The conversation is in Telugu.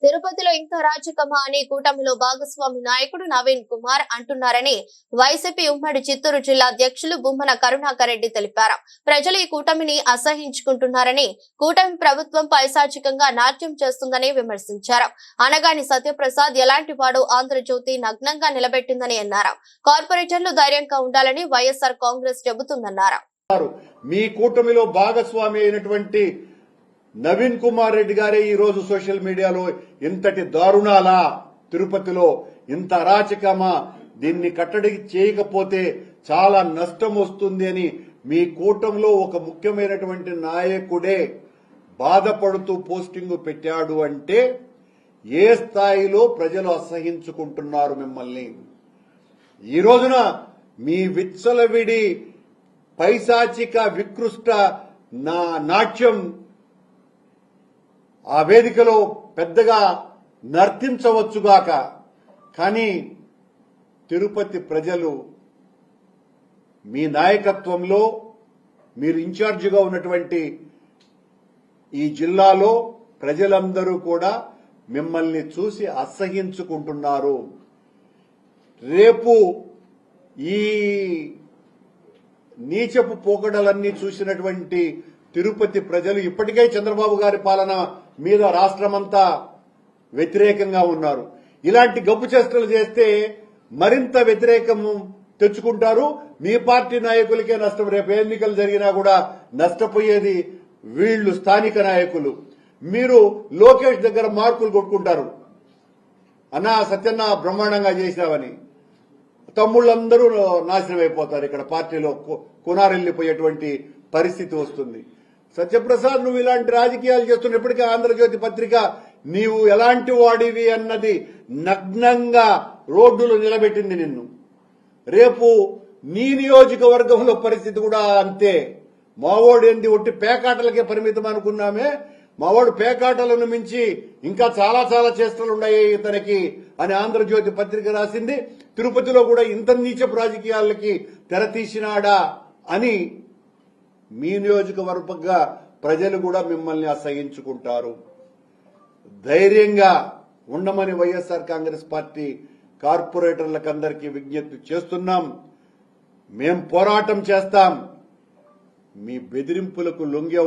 తిరుపతిలో ఇంత రాజకమా అని కూటమిలో భాగస్వామి నాయకుడు నవీన్ కుమార్ అంటున్నారని వైసీపీ ఉమ్మడి చిత్తూరు జిల్లా అధ్యక్షులు బుమ్మన కరుణాకర్ రెడ్డి తెలిపారు. ప్రజలు ఈ కూటమిని అసహించుకుంటున్నారని, కూటమి ప్రభుత్వం పైశాచికంగా నాట్యం చేస్తుందని విమర్శించారు. అనగాని సత్యప్రసాద్ ఎలాంటి వాడు ఆంధ్రజ్యోతి నగ్నంగా నిలబెట్టిందని అన్నారు. కార్పొరేటర్లు ధైర్యంగా ఉండాలని వైఎస్ఆర్ కాంగ్రెస్ చెబుతుందన్నారు. మీ కూటమిలో భాగస్వామి అయినటువంటి నవీన్ కుమార్ రెడ్డి గారే ఈ రోజు సోషల్ మీడియాలో ఇంతటి దారుణాలా, తిరుపతిలో ఇంత అరాచకమా, దీన్ని కట్టడి చేయకపోతే చాలా నష్టం వస్తుంది అని మీ కూటమిలో ఒక ముఖ్యమైనటువంటి నాయకుడే బాధపడుతూ పోస్టింగ్ పెట్టాడు అంటే ఏ స్థాయిలో ప్రజలు అసహించుకుంటున్నారు మిమ్మల్ని. ఈ రోజున మీ విచ్చలవిడి పైశాచిక వికృష్ట నాట్యం ఆ వేదికలో పెద్దగా నర్తించవచ్చుగాక, కానీ తిరుపతి ప్రజలు మీ నాయకత్వంలో మీరు ఇన్ఛార్జిగా ఉన్నటువంటి ఈ జిల్లాలో ప్రజలందరూ కూడా మిమ్మల్ని చూసి అసహించుకుంటున్నారు. రేపు ఈ నీచపు పోకడలన్నీ చూసినటువంటి తిరుపతి ప్రజలు ఇప్పటికే చంద్రబాబు గారి పాలన మీద రాష్ట్రమంతా వ్యతిరేకంగా ఉన్నారు. ఇలాంటి గబ్బు చేష్టలు చేస్తే మరింత వ్యతిరేకం తెచ్చుకుంటారు. మీ పార్టీ నాయకులకే నష్టం. రేపు ఎన్నికలు జరిగినా కూడా నష్టపోయేది వీళ్లు స్థానిక నాయకులు. మీరు లోకేష్ దగ్గర మార్కులు కొట్టుకుంటారు, అన్నా సత్యన్న బ్రహ్మాండంగా చేశావని. తమ్ముళ్ళందరూ నాశనం అయిపోతారు. ఇక్కడ పార్టీలో కునారెళ్లిపోయేటువంటి పరిస్థితి వస్తుంది. సత్యప్రసాద్, నువ్వు ఇలాంటి రాజకీయాలు చేస్తున్నప్పటికీ ఆంధ్రజ్యోతి పత్రిక నీవు ఎలాంటి వాడివి అన్నది నగ్నంగా రోడ్డులో నిలబెట్టింది నిన్ను. రేపు నీ నియోజకవర్గంలో పరిస్థితి కూడా అంతే. మావోడు ఏంది ఒట్టి పేకాటలకే పరిమితం అనుకున్నామే, మావాడు పేకాటలను మించి ఇంకా చాలా చాలా చేష్టలున్నాయి ఇతనికి అని ఆంధ్రజ్యోతి పత్రిక రాసింది. తిరుపతిలో కూడా ఇంత నీచపు రాజకీయాలకి తెరతీసినాడా అని మీ నియోజకవర్గంగా ప్రజలు కూడా మిమ్మల్ని అసహించుకుంటారు. ధైర్యంగా ఉండమని వైఎస్ఆర్ కాంగ్రెస్ పార్టీ కార్పొరేటర్లకు అందరికీ విజ్ఞప్తి చేస్తున్నాం. మేం పోరాటం చేస్తాం. మీ బెదిరింపులకు లొంగే